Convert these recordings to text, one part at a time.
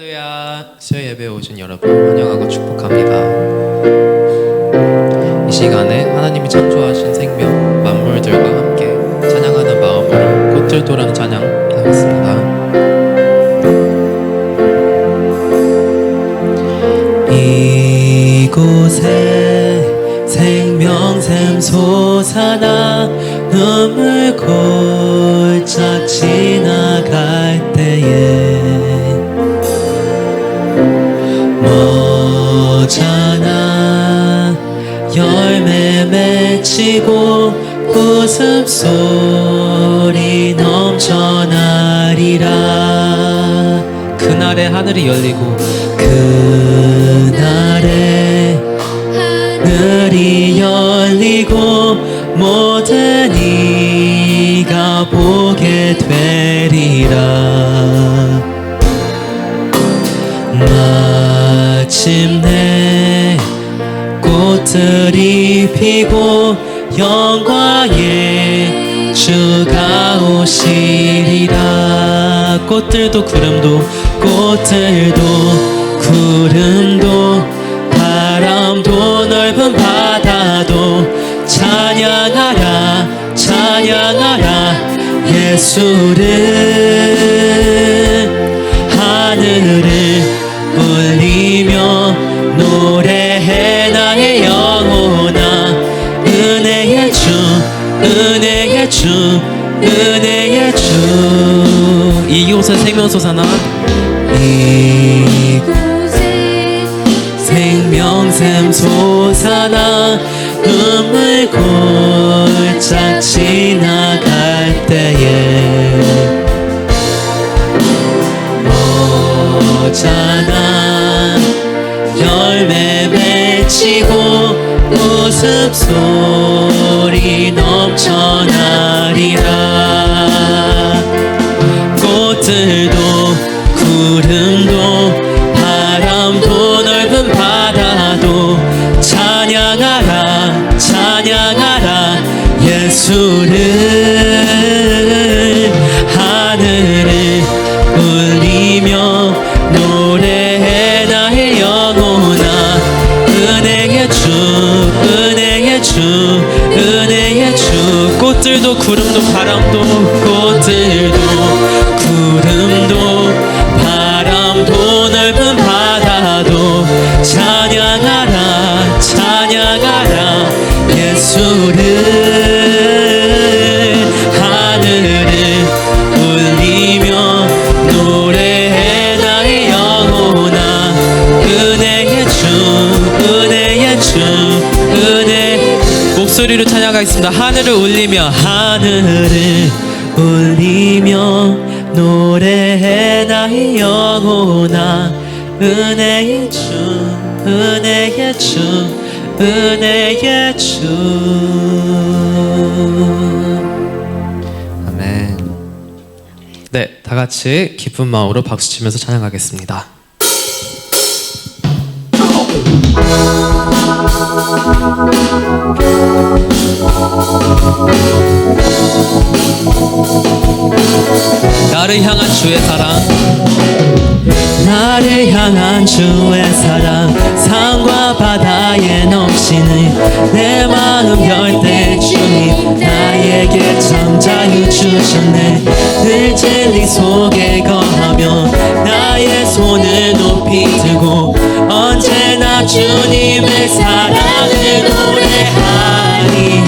할렐루야. 수요 예배에 오신 여러분 환영하고 축복합니다. 이 시간에 하나님이 창조하신 생명 만물들과 함께 찬양하는 마음으로 꽃들도라는 찬양 하겠습니다. 이곳에 생명샘 솟아나 눈물 골짝 지나갈 때에 머잖아 열매 맺히고 웃음소리 넘쳐나리라. 그날에 하늘이 열리고 그날에 하늘이 열리고 모든 이가 보게 되리라. 마침내 꽃들이 피고 영광의 주가 오시리라. 꽃들도 구름도 꽃들도 구름도 바람도 넓은 바다도 찬양하라 찬양하라 예수를. 하늘을 울리며 노래해 나의 영혼아. 은혜의 주 은혜의 주 은혜의 주. 이곳에 생명 솟아나 이곳에 생명샘 솟아나 눈물 골짝 지나갈 때에 오잖아 열매 맺히고 웃음소리 넘쳐나리라. 꽃들도 구름도 바람도 넓은 바다도 찬양하라 찬양하라 예수를. 하늘을 울리며 노래해 나의 영혼아. 은혜의 주 은혜의 주 은혜의 주. 꽃들도 구름도 바람도 꽃들도 구름도 바람도 넓은 바다도 찬양하라 찬양하라 예수를. 하늘을 울리며 노래해 나의 영혼아. 은혜의 주 은혜의 주 은혜. 목소리로 찬양하겠습니다. 하늘을 울리며 하늘을 울리며 노래해 나의 영혼아. 은혜의 주 은혜의 주 은혜의 주. 아멘. 네, 다 같이 기쁜 마음으로 박수치면서 찬양하겠습니다. 나를 향한 주의 사랑 나를 향한 주의 사랑 산과 바다에 넘치는 내 마음 열 때 주님 나에게 참 자유 주셨네. 늘 진리 속에 거하며 나의 손을 높이 들고 언제나 주님의 사랑을 노래하니.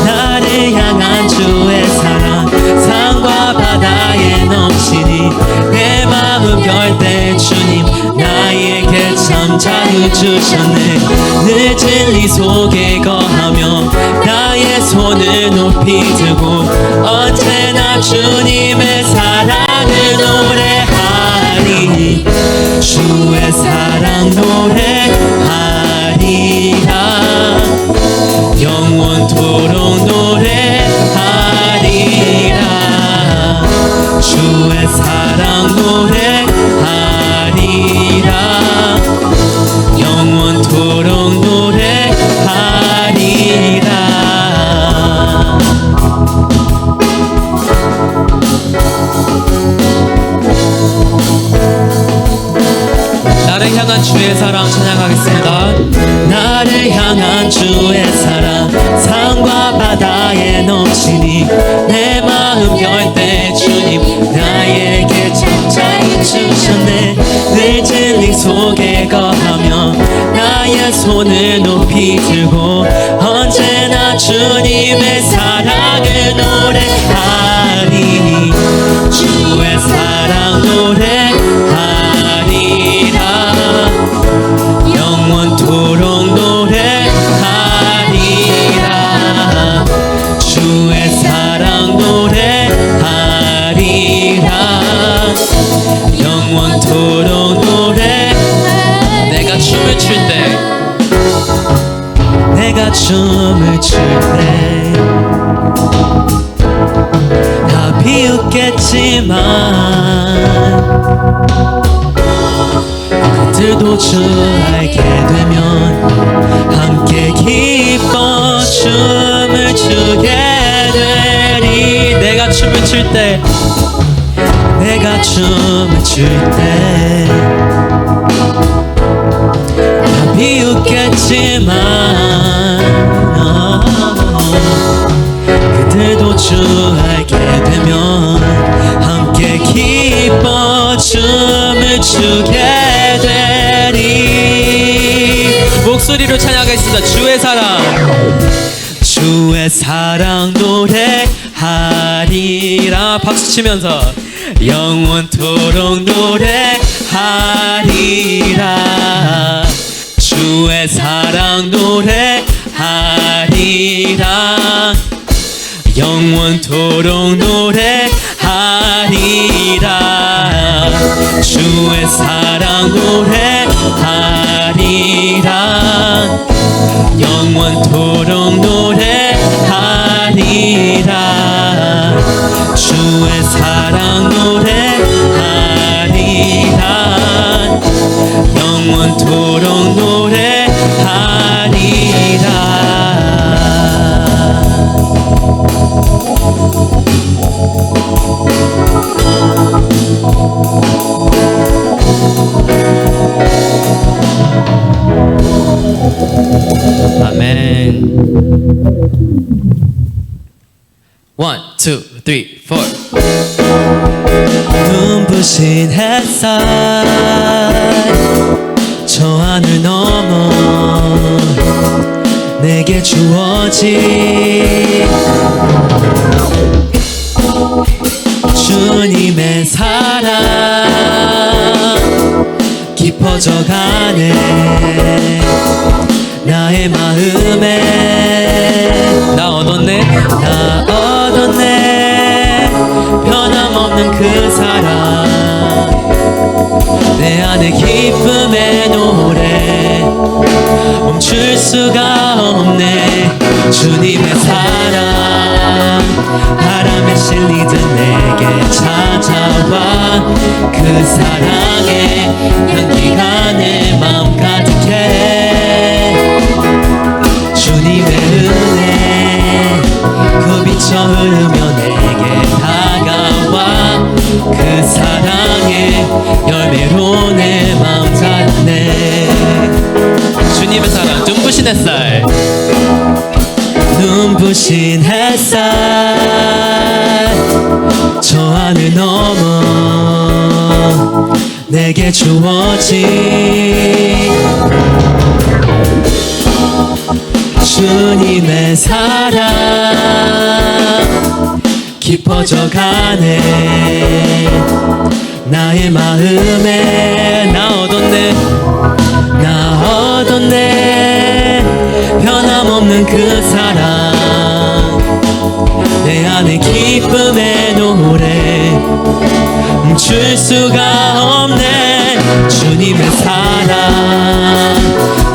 나를 향한 주의 사랑 산과 바다에 넘치니 내 마음 열 때 주님 나에게 참 자유 주셨네. 늘 진리 속에 거하며 나의 손을 높이 들고 언제나 주님의 사랑을 노래하니. 주의 사랑 노래하리라. 영원토록 노래하리라. 주의 사랑 노래하리라. 영원토록 노래하리라. 찬양하겠습니다. 나를 향한 주의 사랑 산과 바다에 넘치니 내 마음 열 때 주님 나에게 찾아해 주셨네. 늘 진리 속에 거하며 나의 손을 높이 들고 언제나 주님의 사랑을 노래하리. 주의 사랑 노래하리라. 영원토록 노래하리라. 주의 사랑 노래하리라. 영원토록 노래. 내가 춤을 출 때, 내가 춤을 출 때 다 비웃겠지만 그들도 주 알게 되면 함께 기뻐 춤을 추게 되리. 내가 춤을 출 때, 내가 춤을 출 때 다 비웃겠지만 그들도 주 알게 되면 함께 기뻐 춤을 추게 되리. 목소리로 찬양하겠습니다. 주의 사랑. 주의 사랑 노래하리라. 박수 치면서 영원토록 노래하리라. 주의 사랑 노래하리라. 영원토록 노래하리라. 주의 사랑 노래하리라. 영원토록 노래하리라. 주의 사랑 노래하리라. 영원토록 노래하리라. 아멘. 1, 2, 3, 4. 눈부신 햇살 저 하늘 넘어 내게 주어진 주님의 사랑 깊어져가네. 나의 마음에 나 얻었네. 나 얻었네. 변함없는 그 사랑 내 안에 기쁨의 노래 멈출 수가 없네. 주님의 사랑 바람에 실리듯 내게 찾아와 그 사랑의 향기가 내 마음 가득해. 주님의 은혜 굽이쳐 흐르며 내게 다가와 그 사랑의 열매로 내 마음 닿네. 주님의 사랑. 눈부신 햇살. 눈부신 햇살 저 하늘 넘어 내게 주어진 주님의 사랑 깊어져가네. 나의 마음에 나 얻었네. 나 얻었네. 변함없는 그 사랑 내 안에 기쁨의 노래 멈출 수가 없네. 주님의 사랑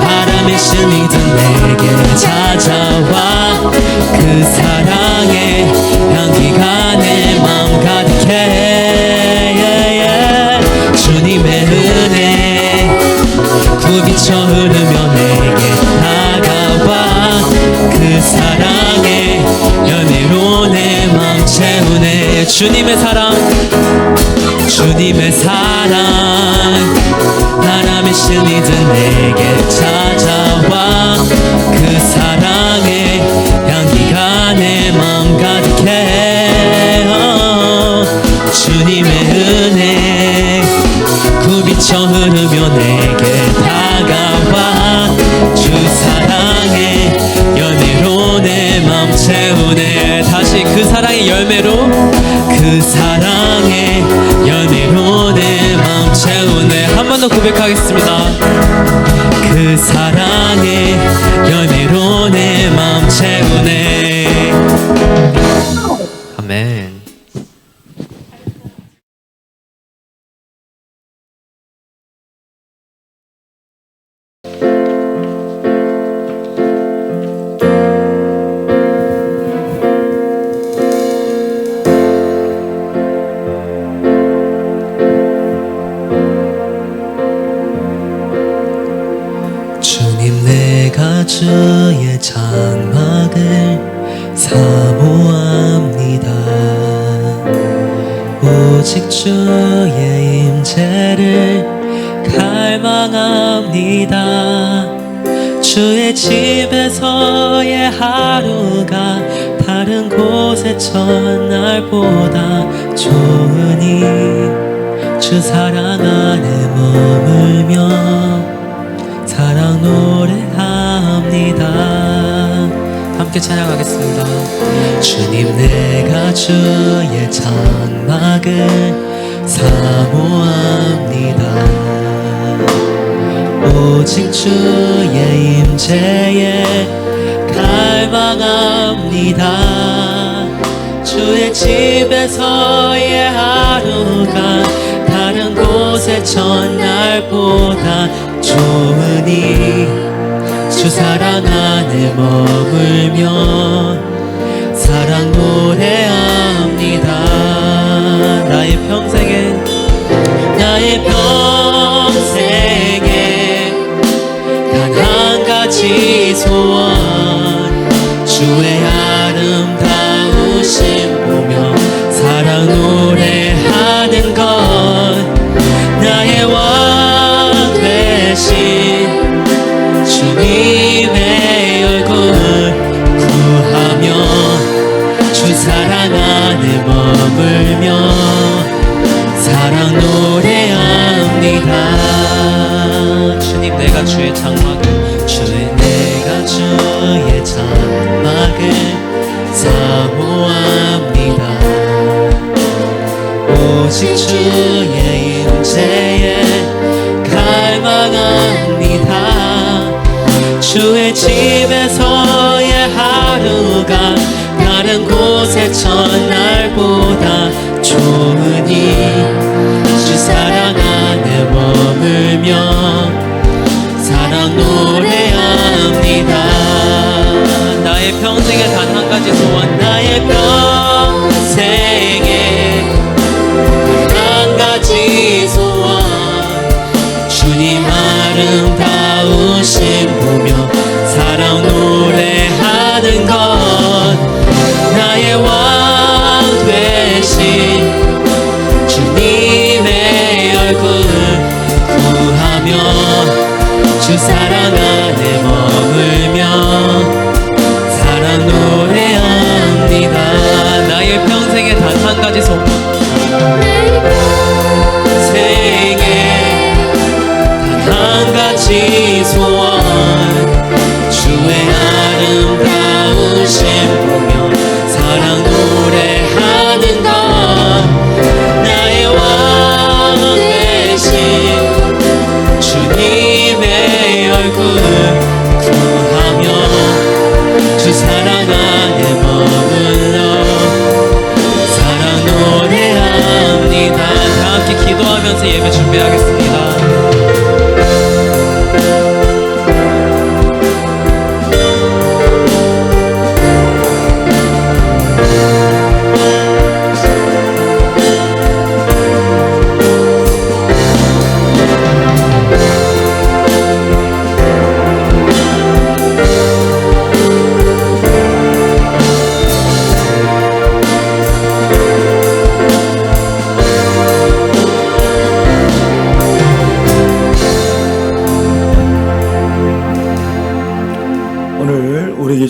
바람에 실리듯 내게 찾아와 그 사랑의 향기가 내 마음 가득해. 주님의 은혜 굽이쳐 흐르며 내게 다가와 그 사랑의 열매로 내 마음 채우네. 주님의 사랑 주님의 사랑 바람에 심이든 내게 찾아와 그 사랑의 향기가 내 마음 가득해 주님의 은혜 굽이쳐 흐르며 내게 다가와 주 사랑의 열매로 내 맘 채우네 다시 그 사랑의 열매로 그 사랑의 열매로 내 맘 채우네 한 번 더 고백하겠습니다 그 사랑의 열매로 내 맘 채우네 아멘. 주님 내가 주의 장막을 사모합니다 오직 주의 임재를 갈망합니다 주의 집에서의 하루가 다른 곳의 첫날보다 좋으니 주 사랑 안에 머물며 사랑 노래합니다 함께 찬양하겠습니다. 주님 내가 주의 장막을 사모합니다 오직 주의 임재에 갈망합니다 주의 집에서의 하루가 다른 곳의 첫날보다 좋으니 주 사랑 안에 머물며 사랑 노래합니다 나의 평생에 단 한 가지 소원 주의 아름다우심 보며 사랑 노래하는 것 나의 왕 되신 주님의 얼굴 구하며 주 사랑 안에 머물며 사랑 노래합니다 주님 내가 주의 장막을 주의 내가 주의 장막을 사모합니다 오직 주의 임재에 갈망합니다 주의 집에서의 하루가 다른 곳의 첫날보다 좋으니 주 사랑 안에 머물며 사랑 노래합니다 나의 평생에 단 한 가지 소원 나의 평생에 한 가지 소원 주님 아름다우심 보며 사랑 노래하는 것 나의 왕 되신 주님의 얼굴 구하며 주 사랑 안에 머물며 사랑 노래합니다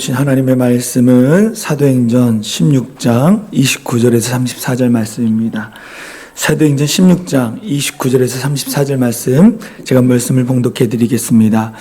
주신 하나님의 말씀은 사도행전 16장 29절에서 34절 말씀입니다. 사도행전 16장 29절에서 34절 말씀, 제가 말씀을 봉독해 드리겠습니다.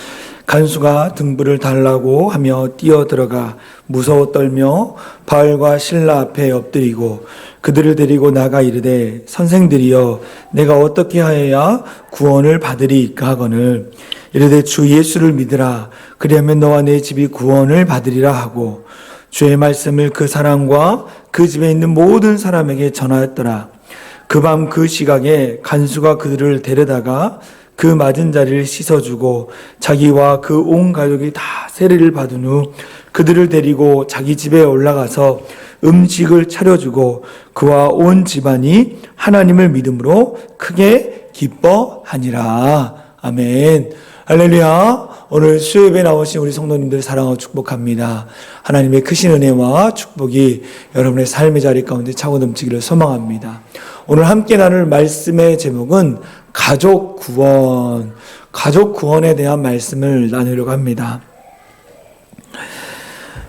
간수가 등불을 달라고 하며 뛰어들어가 무서워 떨며 바울과 실라 앞에 엎드리고 그들을 데리고 나가 이르되, 선생들이여, 내가 어떻게 하여야 구원을 받으리이까 하거늘 이르되, 주 예수를 믿으라. 그리하면 너와 내 집이 구원을 받으리라 하고 주의 말씀을 그 사람과 그 집에 있는 모든 사람에게 전하였더라. 그 밤 그 시각에 간수가 그들을 데려다가 그 맞은 자리를 씻어주고 자기와 그 온 가족이 다 세례를 받은 후 그들을 데리고 자기 집에 올라가서 음식을 차려주고 그와 온 집안이 하나님을 믿음으로 크게 기뻐하니라. 아멘. 할렐루야. 오늘 수요예배 나오신 우리 성도님들 사랑하고 축복합니다. 하나님의 크신 은혜와 축복이 여러분의 삶의 자리 가운데 차고 넘치기를 소망합니다. 오늘 함께 나눌 말씀의 제목은 가족 구원, 가족 구원에 대한 말씀을 나누려고 합니다.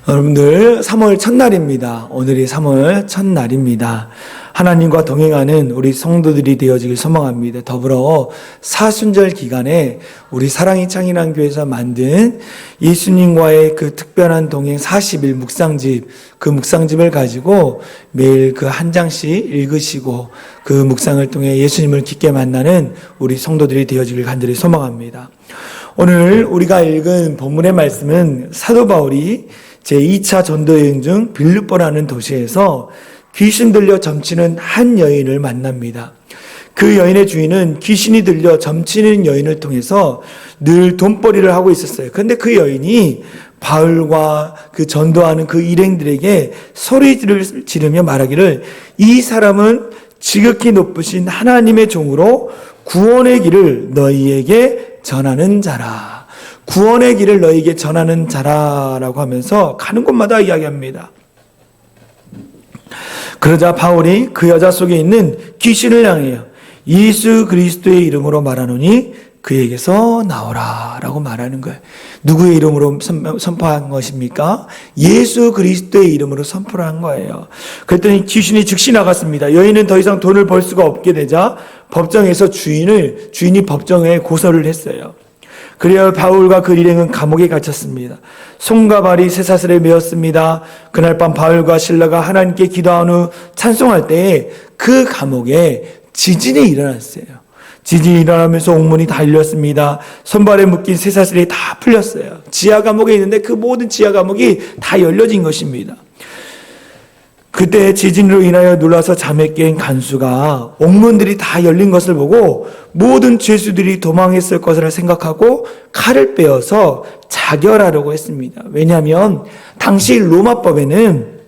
여러분들 3월 첫날입니다. 오늘이 3월 첫날입니다. 하나님과 동행하는 우리 성도들이 되어지길 소망합니다. 더불어 사순절 기간에 우리 사랑이 창인한 교회에서 만든 예수님과의 그 특별한 동행 40일 묵상집, 그 묵상집을 가지고 매일 그 한 장씩 읽으시고 그 묵상을 통해 예수님을 깊게 만나는 우리 성도들이 되어지길 간절히 소망합니다. 오늘 우리가 읽은 본문의 말씀은 사도 바울이 제2차 전도여행 중 빌립보라는 도시에서 귀신 들려 점치는 한 여인을 만납니다. 그 여인의 주인은 귀신이 들려 점치는 여인을 통해서 늘 돈벌이를 하고 있었어요. 그런데 그 여인이 바울과 그 전도하는 그 일행들에게 소리를 지르며 말하기를, 이 사람은 지극히 높으신 하나님의 종으로 구원의 길을 너희에게 전하는 자라. 구원의 길을 너희에게 전하는 자라라고 하면서 가는 곳마다 이야기합니다. 그러자 바울이 그 여자 속에 있는 귀신을 향해요. 예수 그리스도의 이름으로 말하노니 그에게서 나오라 라고 말하는 거예요. 누구의 이름으로 선포한 것입니까? 예수 그리스도의 이름으로 선포를 한 거예요. 그랬더니 귀신이 즉시 나갔습니다. 여인은 더 이상 돈을 벌 수가 없게 되자 법정에서 주인이 법정에 고소를 했어요. 그래야 바울과 그 일행은 감옥에 갇혔습니다. 손과 발이 쇠사슬에 매었습니다. 그날 밤 바울과 실라가 하나님께 기도한 후 찬송할 때에 그 감옥에 지진이 일어났어요. 지진이 일어나면서 옥문이 다 열렸습니다. 손발에 묶인 쇠사슬이 다 풀렸어요. 지하 감옥에 있는데 그 모든 지하 감옥이 다 열려진 것입니다. 그때 지진으로 인하여 놀라서 잠에 깬 간수가 옥문들이 다 열린 것을 보고 모든 죄수들이 도망했을 것을 생각하고 칼을 빼어서 자결하려고 했습니다. 왜냐하면 당시 로마법에는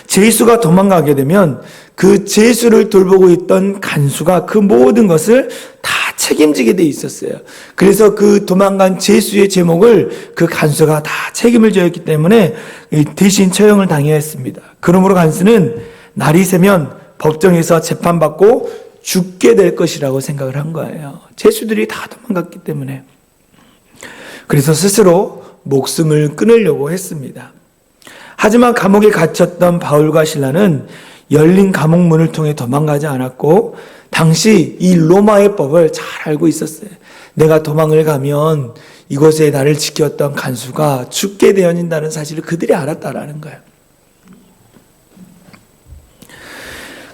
죄수가 도망가게 되면 그 죄수를 돌보고 있던 간수가 그 모든 것을 다 책임지게 돼 있었어요. 그래서 그 도망간 죄수의 제목을 그 간수가 다 책임을 져야 했기 때문에 대신 처형을 당해야 했습니다. 그러므로 간수는 날이 새면 법정에서 재판받고 죽게 될 것이라고 생각을 한 거예요. 죄수들이 다 도망갔기 때문에. 그래서 스스로 목숨을 끊으려고 했습니다. 하지만 감옥에 갇혔던 바울과 실라는 열린 감옥 문을 통해 도망가지 않았고 당시 이 로마의 법을 잘 알고 있었어요. 내가 도망을 가면 이곳에 나를 지켰던 간수가 죽게 되어진다는 사실을 그들이 알았다라는 거예요.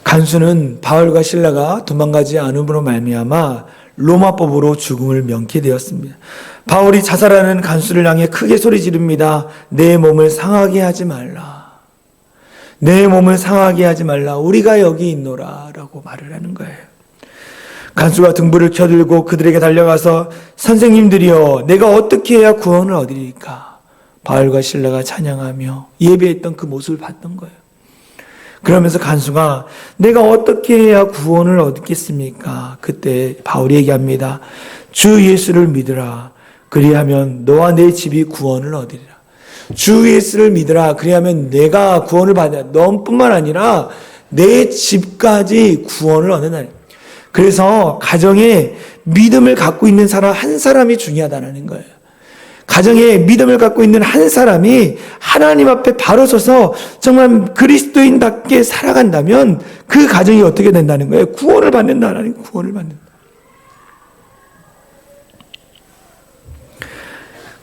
간수는 바울과 실라가 도망가지 않음으로 말미암아 로마법으로 죽음을 명케 되었습니다. 바울이 자살하는 간수를 향해 크게 소리 지릅니다. 내 몸을 상하게 하지 말라. 내 몸을 상하게 하지 말라. 우리가 여기 있노라 라고 말을 하는 거예요. 간수가 등불을 켜들고 그들에게 달려가서, 선생님들이여, 내가 어떻게 해야 구원을 얻으리까? 바울과 실라가 찬양하며 예배했던 그 모습을 봤던 거예요. 그러면서 간수가 내가 어떻게 해야 구원을 얻겠습니까? 그때 바울이 얘기합니다. 주 예수를 믿으라. 그리하면 너와 내 집이 구원을 얻으리라. 주 예수를 믿으라. 그리하면 내가 구원을 받아. 너뿐만 아니라 내 집까지 구원을 얻는다. 그래서 가정에 믿음을 갖고 있는 사람 한 사람이 중요하다는 거예요. 가정에 믿음을 갖고 있는 한 사람이 하나님 앞에 바로 서서 정말 그리스도인답게 살아간다면 그 가정이 어떻게 된다는 거예요? 구원을 받는다라는 거예요. 구원을 받는다.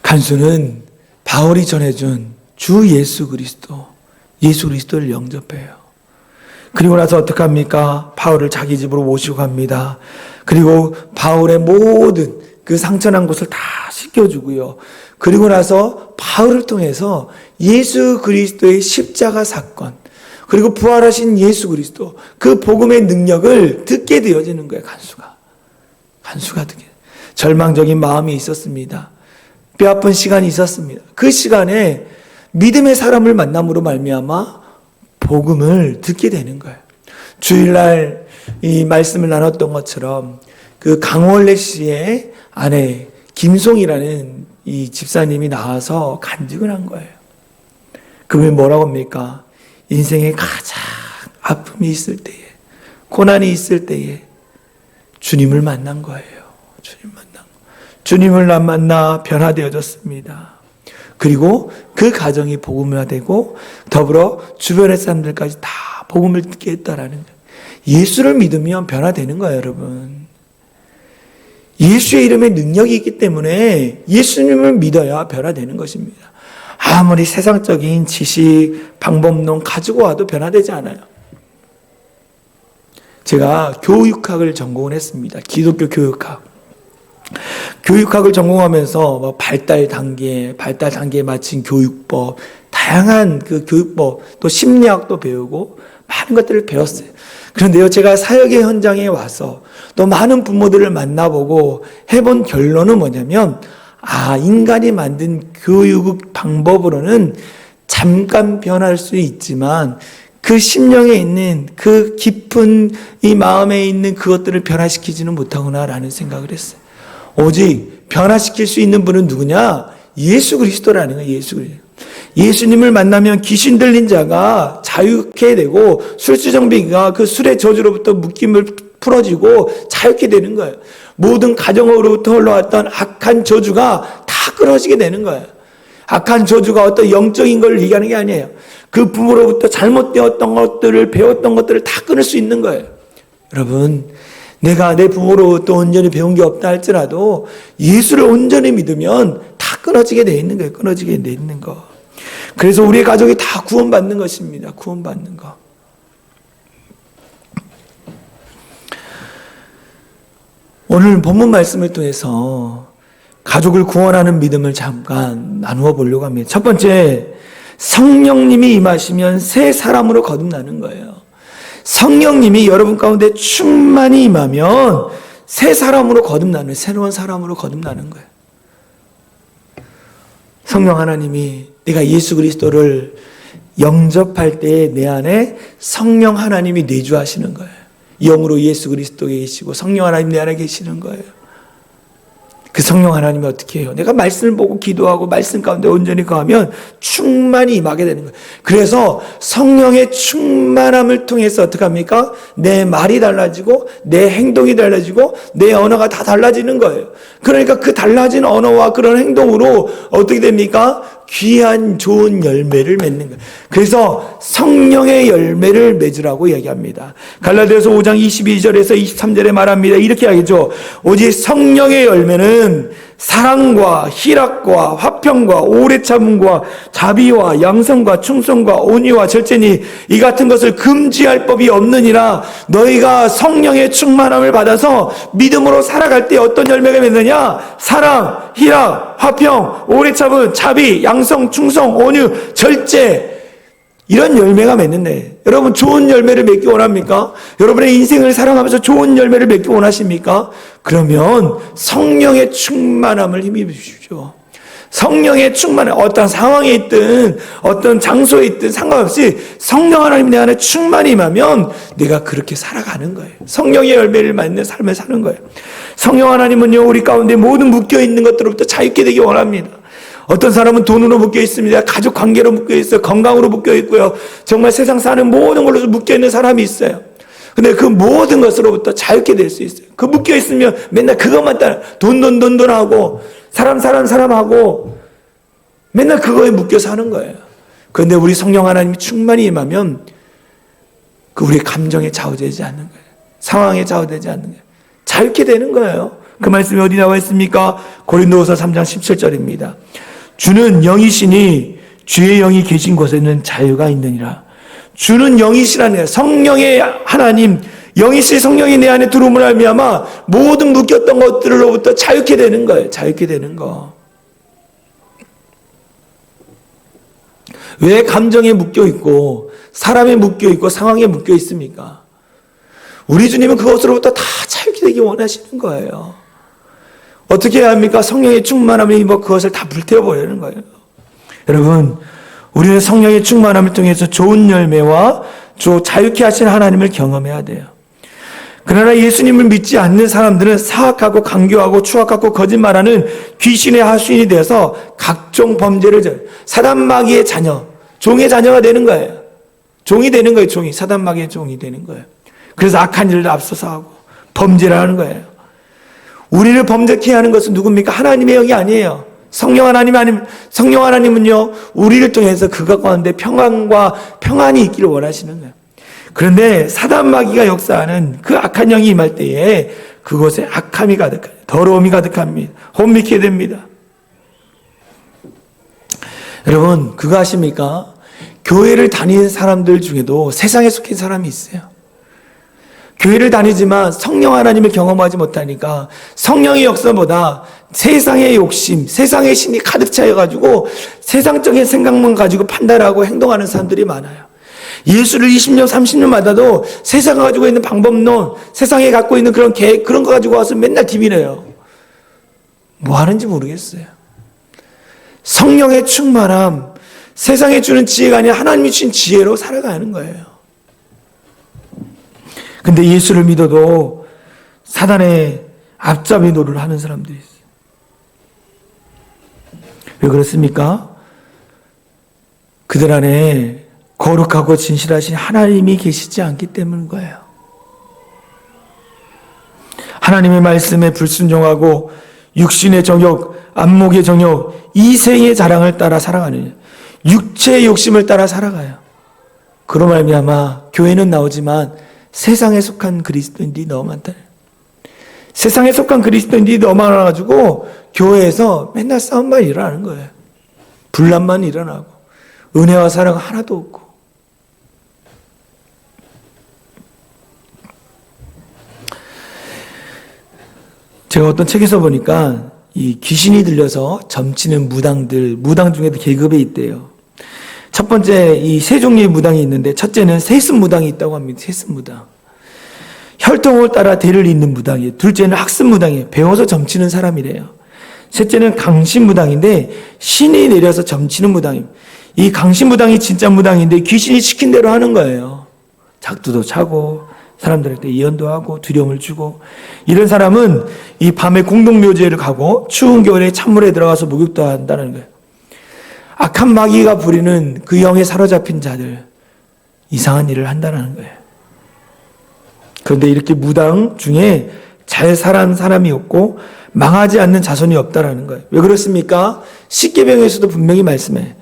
간수는 바울이 전해준 주 예수 그리스도를 영접해요. 그리고 나서 어떻게 합니까? 바울을 자기 집으로 모시고 갑니다. 그리고 바울의 모든 그 상처난 곳을 다 씻겨주고요. 그리고 나서 바울을 통해서 예수 그리스도의 십자가 사건, 그리고 부활하신 예수 그리스도, 그 복음의 능력을 듣게 되어지는 거예요. 간수가 듣게. 절망적인 마음이 있었습니다. 뼈아픈 시간이 있었습니다. 그 시간에 믿음의 사람을 만남으로 말미암아 복음을 듣게 되는 거예요. 주일날 이 말씀을 나눴던 것처럼 그 강원래 씨의 아내 김송이라는 이 집사님이 나와서 간증을 한 거예요. 그분이 뭐라고 합니까? 인생에 가장 아픔이 있을 때에, 고난이 있을 때에 주님을 만난 거예요. 주님을 만나 변화되어졌습니다. 그리고 그 가정이 복음화되고 더불어 주변의 사람들까지 다 복음을 듣게 했다라는 거예요. 예수를 믿으면 변화되는 거예요, 여러분. 예수의 이름에 능력이 있기 때문에 예수님을 믿어야 변화되는 것입니다. 아무리 세상적인 지식, 방법론 가지고 와도 변화되지 않아요. 제가 교육학을 전공을 했습니다. 기독교 교육학. 교육학을 전공하면서 발달 단계에 맞춘 교육법, 다양한 그 교육법, 또 심리학도 배우고 많은 것들을 배웠어요. 그런데요, 제가 사역의 현장에 와서 또 많은 부모들을 만나보고 해본 결론은 뭐냐면, 인간이 만든 교육 방법으로는 잠깐 변할 수 있지만 그 심령에 있는 그 깊은 이 마음에 있는 그것들을 변화시키지는 못하구나라는 생각을 했어요. 오직 변화시킬 수 있는 분은 누구냐? 예수 그리스도라는 거예요. 예수 그리스도. 예수님을 만나면 귀신 들린 자가 자유케 되고 술주정뱅이가 그 술의 저주로부터 묶임을 풀어지고 자유케 되는 거예요. 모든 가정으로부터 흘러왔던 악한 저주가 다 끊어지게 되는 거예요. 악한 저주가 어떤 영적인 걸 얘기하는 게 아니에요. 그 부모로부터 잘못되었던 것들을 배웠던 것들을 다 끊을 수 있는 거예요. 여러분, 내가 내 부모로부터 온전히 배운 게 없다 할지라도 예수를 온전히 믿으면 다 끊어지게 돼 있는 거예요. 끊어지게 돼 있는 거. 그래서 우리의 가족이 다 구원받는 것입니다. 구원받는 거. 오늘 본문 말씀을 통해서 가족을 구원하는 믿음을 잠깐 나누어 보려고 합니다. 첫 번째, 성령님이 임하시면 새 사람으로 거듭나는 거예요. 성령님이 여러분 가운데 충만히 임하면 새 사람으로 거듭나는, 새로운 사람으로 거듭나는 거예요. 성령 하나님이 내가 예수 그리스도를 영접할 때에 내 안에 성령 하나님이 내주하시는 거예요. 영으로 예수 그리스도에 계시고 성령 하나님 내 안에 계시는 거예요. 그 성령 하나님이 어떻게 해요? 내가 말씀을 보고 기도하고 말씀 가운데 온전히 거하면 충만히 임하게 되는 거예요. 그래서 성령의 충만함을 통해서 어떻게 합니까? 내 말이 달라지고 내 행동이 달라지고 내 언어가 다 달라지는 거예요. 그러니까 그 달라진 언어와 그런 행동으로 어떻게 됩니까? 귀한 좋은 열매를 맺는 거예요. 그래서 성령의 열매를 맺으라고 이야기합니다. 갈라디아서 5장 22절에서 23절에 말합니다. 이렇게 이야기하죠. 오직 성령의 열매는 사랑과 희락과 화평과 오래 참음과 자비와 양성과 충성과 온유와 절제니 이 같은 것을 금지할 법이 없느니라. 너희가 성령의 충만함을 받아서 믿음으로 살아갈 때 어떤 열매가 맺느냐? 사랑, 희락, 화평, 오래 참음, 자비, 양성, 충성, 온유, 절제, 이런 열매가 맺는데, 여러분 좋은 열매를 맺기 원합니까? 여러분의 인생을 살아가면서 좋은 열매를 맺기 원하십니까? 그러면 성령의 충만함을 힘입어 주십시오. 성령의 충만함, 어떤 상황에 있든 어떤 장소에 있든 상관없이 성령 하나님 내 안에 충만히 임하면 내가 그렇게 살아가는 거예요. 성령의 열매를 맺는 삶을 사는 거예요. 성령 하나님은요, 우리 가운데 모든 묶여있는 것들로부터 자유케 되기 원합니다. 어떤 사람은 돈으로 묶여 있습니다. 가족 관계로 묶여 있어요. 건강으로 묶여 있고요. 정말 세상 사는 모든 걸로 묶여 있는 사람이 있어요. 근데 그 모든 것으로부터 자유케 될 수 있어요. 그 묶여 있으면 맨날 그것만 따라 돈 하고 사람하고 맨날 그거에 묶여 사는 거예요. 그런데 우리 성령 하나님이 충만히 임하면 그 우리의 감정에 좌우되지 않는 거예요. 상황에 좌우되지 않는 거예요. 자유케 되는 거예요. 그 말씀이 어디 나와 있습니까? 고린도후서 3장 17절입니다. 주는 영이시니 주의 영이 계신 곳에는 자유가 있느니라. 주는 영이시라는 거예요. 성령의 하나님, 영이시 성령이 내 안에 들어옴을 알미암아 모든 묶였던 것들로부터 자유케 되는 거예요. 자유케 되는 거. 왜 감정에 묶여 있고 사람에 묶여 있고 상황에 묶여 있습니까? 우리 주님은 그것으로부터 다 자유케 되기 원하시는 거예요. 어떻게 해야 합니까? 성령의 충만함을 입어 그것을 다 불태워버리는 거예요. 여러분, 우리는 성령의 충만함을 통해서 좋은 열매와 자유케 하신 하나님을 경험해야 돼요. 그러나 예수님을 믿지 않는 사람들은 사악하고 강교하고 추악하고 거짓말하는 귀신의 하수인이 되어서 각종 범죄를 저요. 사단마귀의 자녀, 종의 자녀가 되는 거예요. 종이 되는 거예요. 종이. 사단마귀의 종이 되는 거예요. 그래서 악한 일을 앞서서 하고 범죄를 하는 거예요. 우리를 범죄케 하는 것은 누굽니까? 하나님의 영이 아니에요. 성령 하나님은요, 우리를 통해서 그것 가운데 평안이 있기를 원하시는 거예요. 그런데 사단마귀가 역사하는 그 악한 영이 임할 때에 그곳에 악함이 가득합니다. 더러움이 가득합니다. 혼미케 됩니다. 여러분, 그거 아십니까? 교회를 다니는 사람들 중에도 세상에 속한 사람이 있어요. 교회를 다니지만 성령 하나님을 경험하지 못하니까 성령의 역사보다 세상의 욕심, 세상의 신이 가득 차여가지고 세상적인 생각만 가지고 판단하고 행동하는 사람들이 많아요. 예수를 20년, 30년 마다도 세상에 가지고 있는 방법론, 세상에 갖고 있는 그런 계획, 그런 거 가지고 와서 맨날 디비네요. 뭐 하는지 모르겠어요. 성령의 충만함, 세상에 주는 지혜가 아니라 하나님이 주신 지혜로 살아가는 거예요. 근데 예수를 믿어도 사단의 앞잡이 노릇을 하는 사람들이 있어요. 왜 그렇습니까? 그들 안에 거룩하고 진실하신 하나님이 계시지 않기 때문인 거예요. 하나님의 말씀에 불순종하고 육신의 정욕, 안목의 정욕, 이생의 자랑을 따라 살아가는, 육체의 욕심을 따라 살아가요. 그로 말미암아 교회는 나오지만 세상에 속한 그리스도인들이 너무 많다. 세상에 속한 그리스도인들이 너무 많아가지고 교회에서 맨날 싸움만 일어나는 거예요. 분란만 일어나고 은혜와 사랑 하나도 없고. 제가 어떤 책에서 보니까 이 귀신이 들려서 점치는 무당 중에도 계급이 있대요. 첫 번째, 이 세 종류의 무당이 있는데, 첫째는 세습무당이 있다고 합니다. 세습무당. 혈통을 따라 대를 잇는 무당이에요. 둘째는 학습무당이에요. 배워서 점치는 사람이래요. 셋째는 강신무당인데, 신이 내려서 점치는 무당입니다. 이 강신무당이 진짜 무당인데, 귀신이 시킨 대로 하는 거예요. 작두도 차고, 사람들한테 예언도 하고, 두려움을 주고. 이런 사람은 이 밤에 공동묘지를 가고, 추운 겨울에 찬물에 들어가서 목욕도 한다는 거예요. 악한 마귀가 부리는 그 영에 사로잡힌 자들, 이상한 일을 한다는 거예요. 그런데 이렇게 무당 중에 잘 살아난 사람이 없고 망하지 않는 자손이 없다라는 거예요. 왜 그렇습니까? 십계명에서도 분명히 말씀해.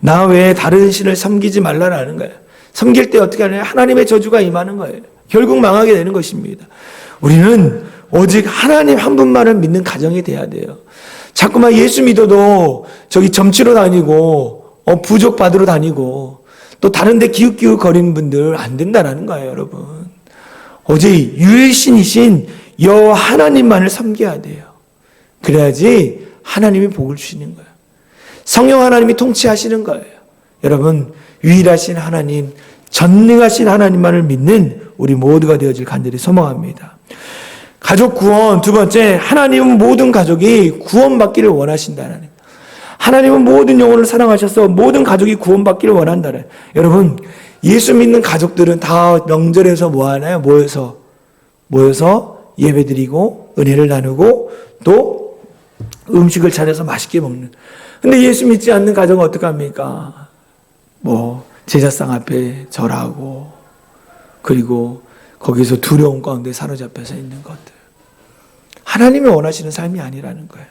나 외에 다른 신을 섬기지 말라라는 거예요. 섬길 때 어떻게 하느냐? 하나님의 저주가 임하는 거예요. 결국 망하게 되는 것입니다. 우리는 오직 하나님 한 분만을 믿는 가정이 돼야 돼요. 자꾸만 예수 믿어도 저기 점치러 다니고 부족 받으러 다니고 또 다른 데 기웃기웃 거리는 분들 안 된다라는 거예요, 여러분. 오직 유일신이신 여호와 하나님만을 섬겨야 돼요. 그래야지 하나님이 복을 주시는 거예요. 성령 하나님이 통치하시는 거예요. 여러분, 유일하신 하나님, 전능하신 하나님만을 믿는 우리 모두가 되어질 간절히 소망합니다. 가족 구원, 두 번째, 하나님은 모든 가족이 구원받기를 원하신다는. 하나님은 모든 영혼을 사랑하셔서 모든 가족이 구원받기를 원한다는. 여러분, 예수 믿는 가족들은 다 명절에서 뭐 하나요? 모여서 예배드리고 은혜를 나누고 또 음식을 차려서 맛있게 먹는. 근데 예수 믿지 않는 가정은 어떡합니까? 제사상 앞에 절하고 그리고 거기서 두려움 가운데 사로잡혀서 있는 것들. 하나님이 원하시는 삶이 아니라는 거예요.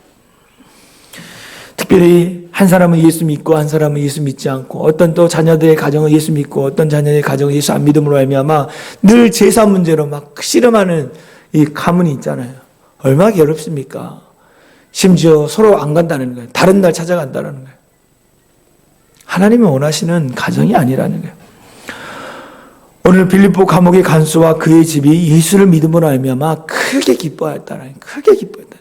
특별히 한 사람은 예수 믿고 한 사람은 예수 믿지 않고, 어떤 또 자녀들의 가정은 예수 믿고 어떤 자녀의 가정은 예수 안 믿음으로 말미암아 늘 제사 문제로 막 씨름하는 이 가문이 있잖아요. 얼마나 괴롭습니까? 심지어 서로 안 간다는 거예요. 다른 날 찾아간다는 거예요. 하나님이 원하시는 가정이 아니라는 거예요. 오늘 빌립보 감옥의 간수와 그의 집이 예수를 믿음으로 알미암아 크게 기뻐했다는 거예요. 크게 기뻐했다.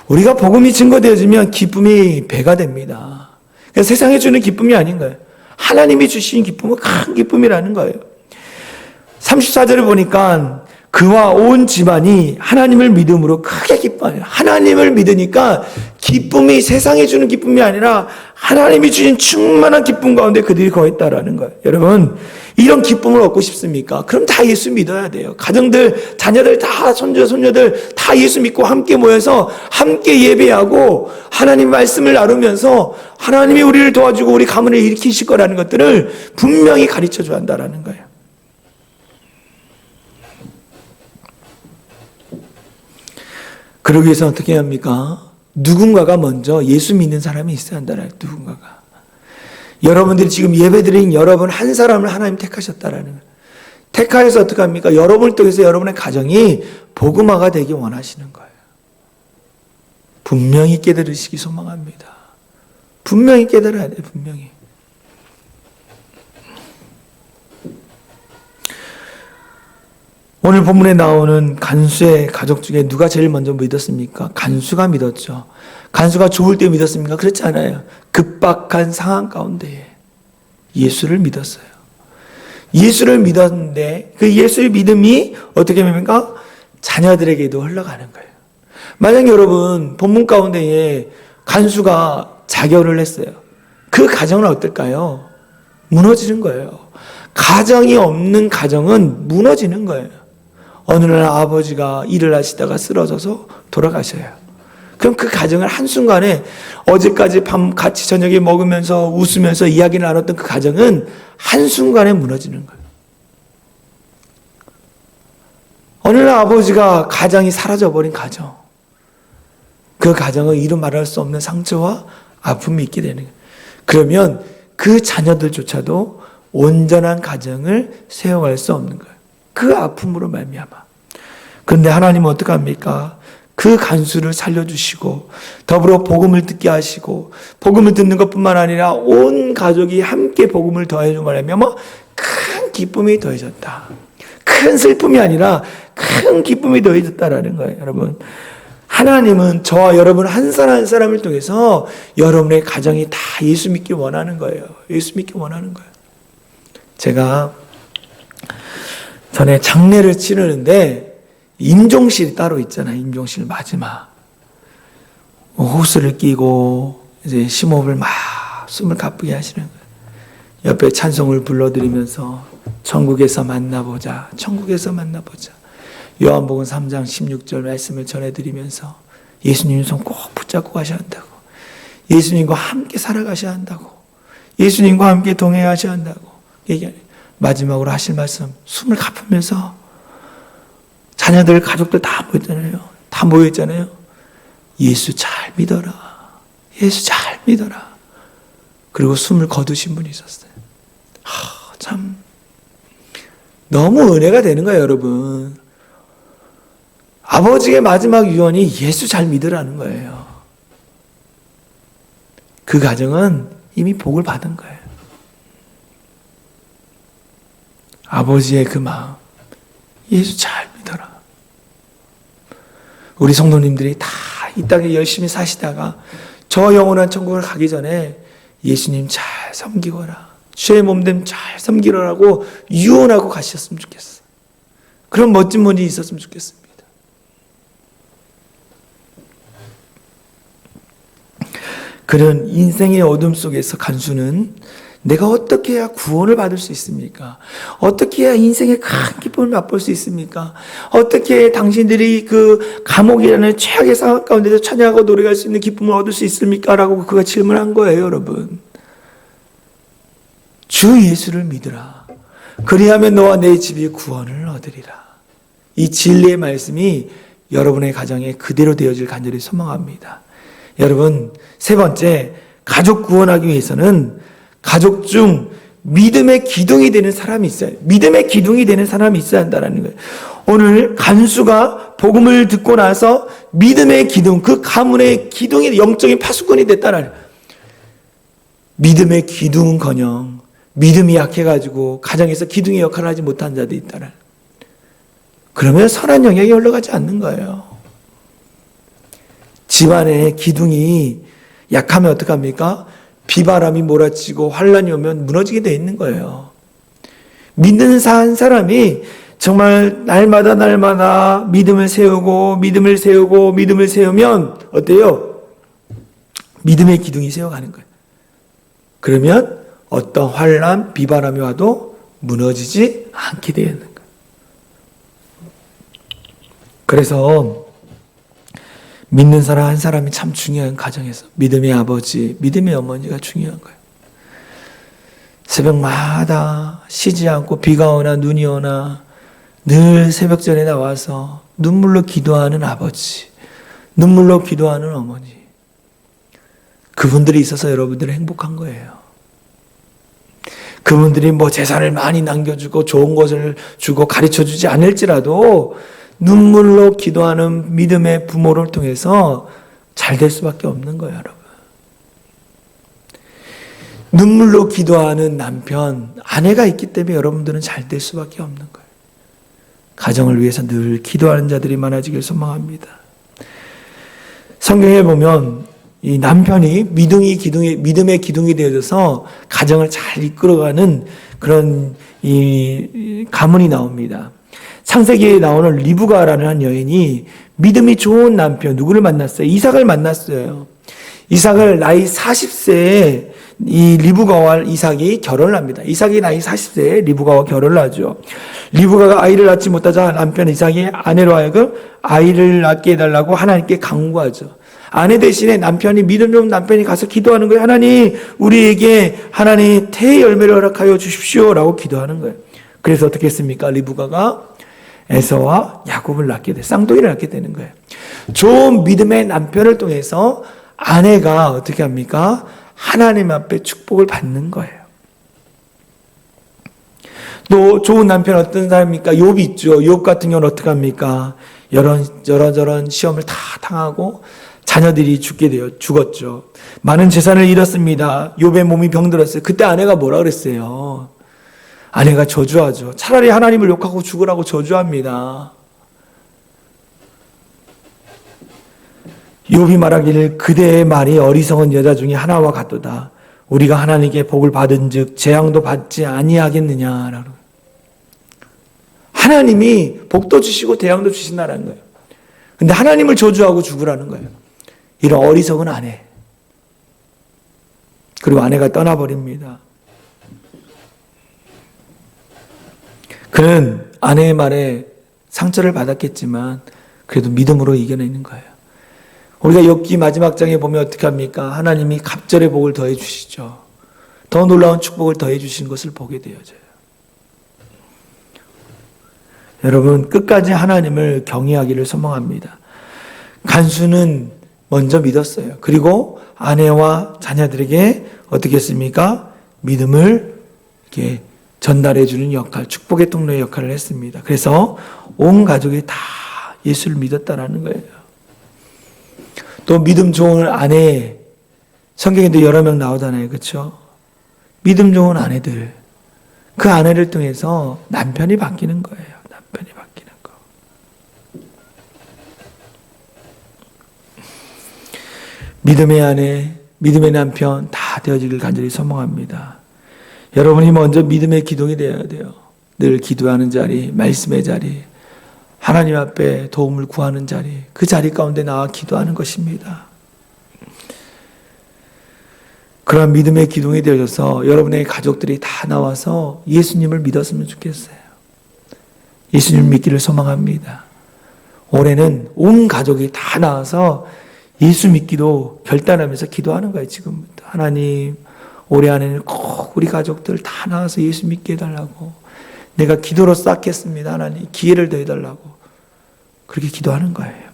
우리가 복음이 증거되어지면 기쁨이 배가 됩니다. 그러니까 세상에 주는 기쁨이 아닌 거예요. 하나님이 주신 기쁨은 큰 기쁨이라는 거예요. 34절을 보니까 그와 온 집안이 하나님을 믿음으로 크게 기뻐해요. 하나님을 믿으니까 기쁨이 세상에 주는 기쁨이 아니라 하나님이 주신 충만한 기쁨 가운데 그들이 거했다라는 거예요. 여러분, 이런 기쁨을 얻고 싶습니까? 그럼 다 예수 믿어야 돼요. 가정들, 자녀들 다, 손주, 손녀들 다 예수 믿고 함께 모여서 함께 예배하고 하나님 말씀을 나누면서 하나님이 우리를 도와주고 우리 가문을 일으키실 거라는 것들을 분명히 가르쳐 줘야 한다는 거예요. 그러기 위해서 어떻게 해야 합니까? 누군가가 먼저 예수 믿는 사람이 있어야 한다는 거예요. 누군가가. 여러분들이 지금 예배드린 여러분 한 사람을 하나님 택하셨다라는 거예요. 택하여서 어떻게 합니까? 여러분을 통해서 여러분의 가정이 복음화가 되기 원하시는 거예요. 분명히 깨달으시기 소망합니다. 분명히 깨달아야 돼요. 분명히. 오늘 본문에 나오는 간수의 가족 중에 누가 제일 먼저 믿었습니까? 간수가 믿었죠. 간수가 좋을 때 믿었습니까? 그렇지 않아요. 급박한 상황 가운데 예수를 믿었어요. 예수를 믿었는데 그 예수의 믿음이 어떻게 됩니까? 자녀들에게도 흘러가는 거예요. 만약 여러분 본문 가운데에 간수가 자결을 했어요. 그 가정은 어떨까요? 무너지는 거예요. 가정이 없는 가정은 무너지는 거예요. 어느 날 아버지가 일을 하시다가 쓰러져서 돌아가셔요. 그럼 그 가정을 한순간에 어제까지 밤 같이 저녁에 먹으면서 웃으면서 이야기를 나눴던 그 가정은 한순간에 무너지는 거예요. 어느 날 아버지가 가장이 사라져버린 가정. 그 가정은 이루 말할 수 없는 상처와 아픔이 있게 되는 거예요. 그러면 그 자녀들조차도 온전한 가정을 세워갈 수 없는 거예요. 그 아픔으로 말미암아. 그런데 하나님은 어떻게 합니까? 그 간수를 살려주시고 더불어 복음을 듣게 하시고 복음을 듣는 것뿐만 아니라 온 가족이 함께 복음을 더해주고 말하면 큰 기쁨이 더해졌다. 큰 슬픔이 아니라 큰 기쁨이 더해졌다라는 거예요. 여러분, 하나님은 저와 여러분 한 사람 한 사람을 통해서 여러분의 가정이 다 예수 믿기 원하는 거예요. 예수 믿기 원하는 거예요. 제가 전에 장례를 치르는데 임종실이 따로 있잖아요. 임종실 마지막 호수를 끼고 이제 심호흡을 막 숨을 가쁘게 하시는 거예요. 옆에 찬송을 불러드리면서 천국에서 만나보자, 천국에서 만나보자. 요한복음 3장 16절 말씀을 전해드리면서 예수님 손 꼭 붙잡고 가셔야 한다고, 예수님과 함께 살아가셔야 한다고, 예수님과 함께 동행하셔야 한다고 얘기하는. 마지막으로 하실 말씀, 숨을 가쁘면서 자녀들, 가족들 다 모였잖아요. 다 모여있잖아요. 예수 잘 믿어라. 예수 잘 믿어라. 그리고 숨을 거두신 분이 있었어요. 참 너무 은혜가 되는 거예요, 여러분. 아버지의 마지막 유언이 예수 잘 믿으라는 거예요. 그 가정은 이미 복을 받은 거예요. 아버지의 그 마음, 예수 잘 믿어라. 우리 성도님들이 다 이 땅에 열심히 사시다가 저 영원한 천국을 가기 전에 예수님 잘 섬기거라, 주의 몸됨 잘 섬기라고 유언하고 가셨으면 좋겠어. 그런 멋진 분이 있었으면 좋겠습니다. 그런 인생의 어둠 속에서 간수는 내가 어떻게 해야 구원을 받을 수 있습니까? 어떻게 해야 인생의 큰 기쁨을 맛볼 수 있습니까? 어떻게 해야 당신들이 그 감옥이라는 최악의 상황 가운데서 찬양하고 노래할 수 있는 기쁨을 얻을 수 있습니까? 라고 그가 질문한 거예요, 여러분. 주 예수를 믿으라. 그리하면 너와 내 집이 구원을 얻으리라. 이 진리의 말씀이 여러분의 가정에 그대로 되어질 간절히 소망합니다. 여러분, 세 번째, 가족 구원하기 위해서는 가족 중 믿음의 기둥이 되는 사람이 있어야 해요. 믿음의 기둥이 되는 사람이 있어야 한다는 거예요. 오늘 간수가 복음을 듣고 나서 믿음의 기둥, 그 가문의 기둥이 영적인 파수꾼이 됐다는 거예요. 믿음의 기둥은커녕 믿음이 약해가지고 가정에서 기둥의 역할을 하지 못한 자도 있다는 거예요. 그러면 선한 영역이 흘러가지 않는 거예요. 집안의 기둥이 약하면 어떡합니까? 비바람이 몰아치고 환란이 오면 무너지게 돼 있는 거예요. 믿는 한 사람이 정말 날마다 믿음을 세우고 믿음을 세우면 어때요? 믿음의 기둥이 세워가는 거예요. 그러면 어떤 환란, 비바람이 와도 무너지지 않게 되는 거예요. 그래서 믿는 사람 한 사람이 참 중요한 가정에서 믿음의 아버지, 믿음의 어머니가 중요한 거예요. 새벽마다 쉬지 않고 비가 오나 눈이 오나 늘 새벽 전에 나와서 눈물로 기도하는 아버지, 눈물로 기도하는 어머니. 그분들이 있어서 여러분들은 행복한 거예요. 그분들이 뭐 재산을 많이 남겨주고 좋은 것을 주고 가르쳐주지 않을지라도 눈물로 기도하는 믿음의 부모를 통해서 잘 될 수밖에 없는 거예요, 여러분. 눈물로 기도하는 남편, 아내가 있기 때문에 여러분들은 잘 될 수밖에 없는 거예요. 가정을 위해서 늘 기도하는 자들이 많아지길 소망합니다. 성경에 보면 이 남편이 믿음의 기둥이 되어져서 가정을 잘 이끌어가는 그런 이 가문이 나옵니다. 창세기에 나오는 리브가라는 한 여인이 믿음이 좋은 남편 누구를 만났어요? 이삭을 만났어요. 이삭을 나이 40세에 이 리브가와 이삭이 결혼을 합니다. 이삭이 나이 40세에 리브가와 결혼을 하죠. 리브가가 아이를 낳지 못하자 남편 이삭이 아내로 하여금 아이를 낳게 해달라고 하나님께 간구하죠. 아내 대신에 남편이 믿음 좋은 남편이 가서 기도하는 거예요. 하나님, 우리에게 하나님 태의 열매를 허락하여 주십시오 라고 기도하는 거예요. 그래서 어떻게 했습니까? 리브가가 에서와 야곱을 낳게 돼, 쌍둥이를 낳게 되는 거예요. 좋은 믿음의 남편을 통해서 아내가 어떻게 합니까? 하나님 앞에 축복을 받는 거예요. 또 좋은 남편 어떤 사람입니까? 욥이 있죠. 욥 같은 경우는 어떻게 합니까? 여러저런 시험을 다 당하고 자녀들이 죽었죠. 많은 재산을 잃었습니다. 욥의 몸이 병들었어요. 그때 아내가 뭐라 그랬어요? 아내가 저주하죠. 차라리 하나님을 욕하고 죽으라고 저주합니다. 욥이 말하기를 그대의 말이 어리석은 여자 중에 하나와 같도다. 우리가 하나님께 복을 받은즉 재앙도 받지 아니하겠느냐라고. 하나님이 복도 주시고 재앙도 주신다는 거예요. 근데 하나님을 저주하고 죽으라는 거예요. 이런 어리석은 아내. 그리고 아내가 떠나버립니다. 그는 아내의 말에 상처를 받았겠지만 그래도 믿음으로 이겨내는 거예요. 우리가 욥기 마지막 장에 보면 어떻게 합니까? 하나님이 갑절의 복을 더해 주시죠. 더 놀라운 축복을 더해 주신 것을 보게 되어져요. 여러분, 끝까지 하나님을 경외하기를 소망합니다. 간수는 먼저 믿었어요. 그리고 아내와 자녀들에게 어떻게 했습니까? 믿음을 이렇게 전달해 주는 역할, 축복의 통로의 역할을 했습니다. 그래서 온 가족이 다 예수를 믿었다라는 거예요. 또 믿음 좋은 아내, 성경에도 여러 명 나오잖아요. 그렇죠? 믿음 좋은 아내들, 그 아내를 통해서 남편이 바뀌는 거예요. 남편이 바뀌는 거. 믿음의 아내, 믿음의 남편 다 되어지길 간절히 소망합니다. 여러분이 먼저 믿음의 기둥이 되어야 돼요. 늘 기도하는 자리, 말씀의 자리, 하나님 앞에 도움을 구하는 자리, 그 자리 가운데 나와 기도하는 것입니다. 그런 믿음의 기둥이 되어져서 여러분의 가족들이 다 나와서 예수님을 믿었으면 좋겠어요. 예수님을 믿기를 소망합니다. 올해는 온 가족이 다 나와서 예수 믿기로 결단하면서 기도하는 거예요. 지금부터. 하나님, 올해 안에는 꼭 우리 가족들 다 나와서 예수 믿게 해달라고. 내가 기도로 쌓겠습니다. 하나님, 기회를 더해달라고. 그렇게 기도하는 거예요.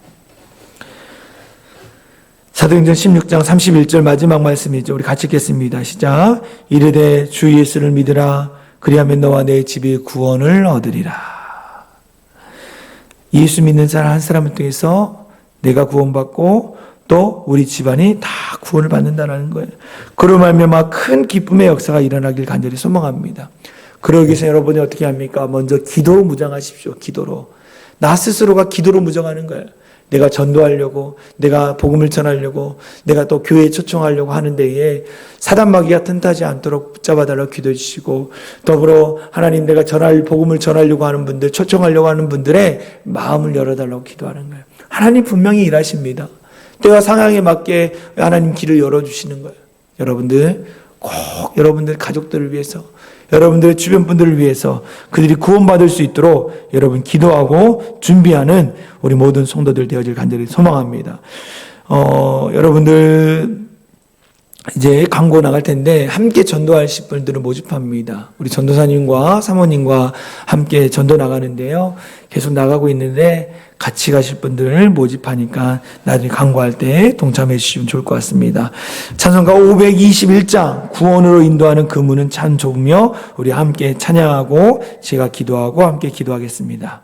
사도행전 16장 31절 마지막 말씀이죠. 우리 같이 읽겠습니다. 시작. 이르되 주 예수를 믿으라. 그리하면 너와 내 집이 구원을 얻으리라. 예수 믿는 사람 한 사람을 통해서 내가 구원받고 또 우리 집안이 다 구원을 받는다는 거예요. 그로 말미암아 큰 기쁨의 역사가 일어나길 간절히 소망합니다. 그러기 위해서 여러분이 어떻게 합니까? 먼저 기도 무장하십시오. 기도로. 나 스스로가 기도로 무장하는 거예요. 내가 전도하려고, 내가 복음을 전하려고, 내가 또 교회에 초청하려고 하는 데에 사단마귀가 틈타지 않도록 붙잡아달라고 기도해 주시고, 더불어 하나님 내가 복음을 전하려고 하는 분들, 초청하려고 하는 분들의 마음을 열어달라고 기도하는 거예요. 하나님 분명히 일하십니다. 때와 상황에 맞게 하나님 길을 열어주시는 거예요. 여러분들, 꼭 여러분들 가족들을 위해서, 여러분들의 주변 분들을 위해서 그들이 구원받을 수 있도록 여러분 기도하고 준비하는 우리 모든 성도들 되어질 간절히 소망합니다. 여러분들 이제 광고 나갈 텐데 함께 전도하실 분들을 모집합니다. 우리 전도사님과 사모님과 함께 전도 나가는데요. 계속 나가고 있는데 같이 가실 분들을 모집하니까 나중에 광고할 때 동참해 주시면 좋을 것 같습니다. 찬송가 521장 구원으로 인도하는 그 문은 참 좁으며 우리 함께 찬양하고 제가 기도하고 함께 기도하겠습니다.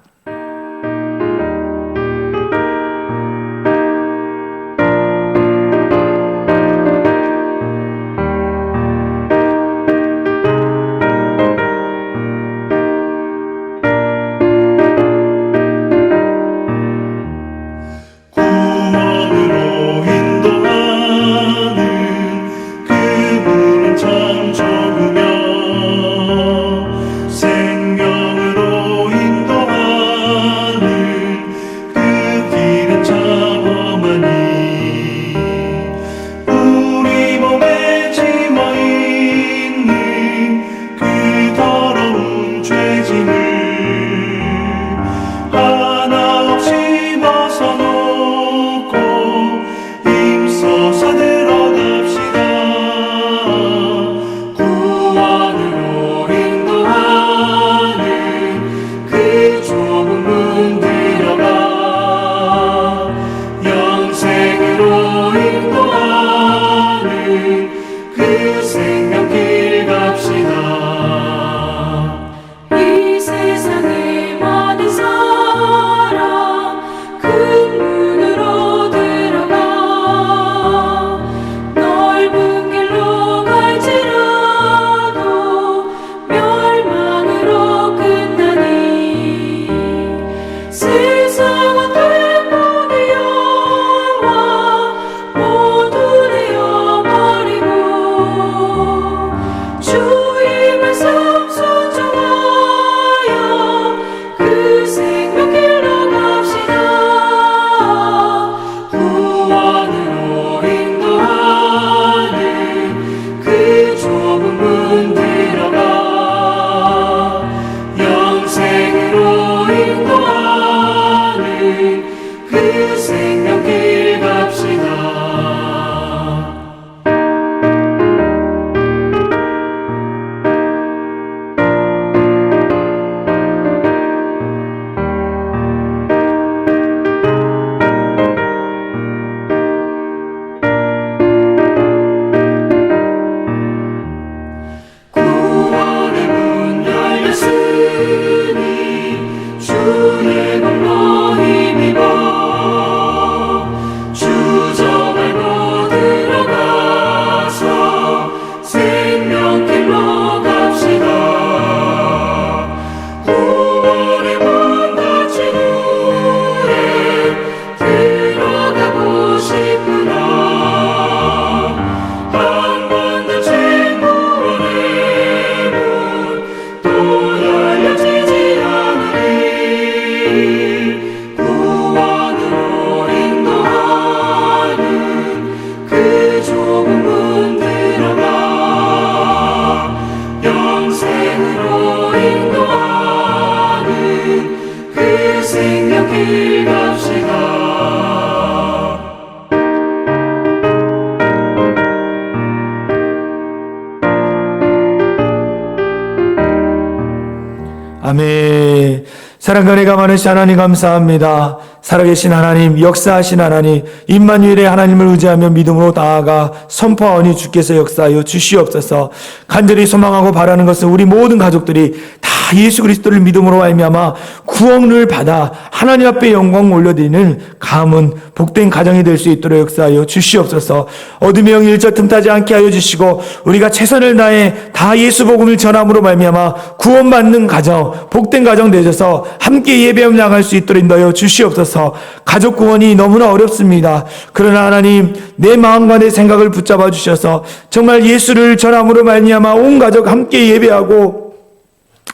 아멘. 사랑과 은혜가 많으신 하나님 감사합니다. 살아계신 하나님, 역사하신 하나님, 임마누엘의 하나님을 의지하며 믿음으로 나아가 선포하오니 주께서 역사하여 주시옵소서. 간절히 소망하고 바라는 것은 우리 모든 가족들이 다 예수 그리스도를 믿음으로 말미암아 구원을 받아 하나님 앞에 영광 올려드리는 가문 복된 가정이 될 수 있도록 역사하여 주시옵소서. 어둠의 영 일절 틈타지 않게 하여 주시고 우리가 최선을 다해 다 예수 복음을 전함으로 말미암아 구원받는 가정, 복된 가정 되셔서 함께 예배하며 나갈 수 있도록 인도하여 주시옵소서. 가족 구원이 너무나 어렵습니다. 그러나 하나님, 내 마음과 내 생각을 붙잡아 주셔서 정말 예수를 전함으로 말미암아 온 가족 함께 예배하고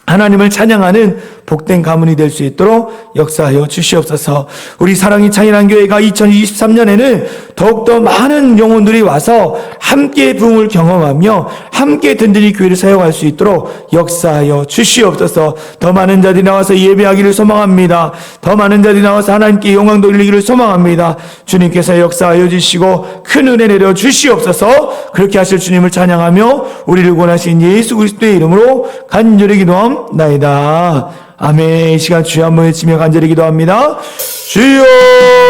하나님을 찬양하는 복된 가문이 될 수 있도록 역사하여 주시옵소서. 우리 사랑이 찬양한 교회가 2023년에는 더욱더 많은 영혼들이 와서 함께 부흥을 경험하며 함께 든든히 교회를 사용할 수 있도록 역사하여 주시옵소서. 더 많은 자들이 나와서 예배하기를 소망합니다. 더 많은 자들이 나와서 하나님께 영광 돌리기를 소망합니다. 주님께서 역사하여 주시고 큰 은혜 내려 주시옵소서. 그렇게 하실 주님을 찬양하며 우리를 구원하신 예수 그리스도의 이름으로 간절히 기도함나이다. 아멘. 이 시간 주여 한번 외치며 간절히 기도합니다. 주여!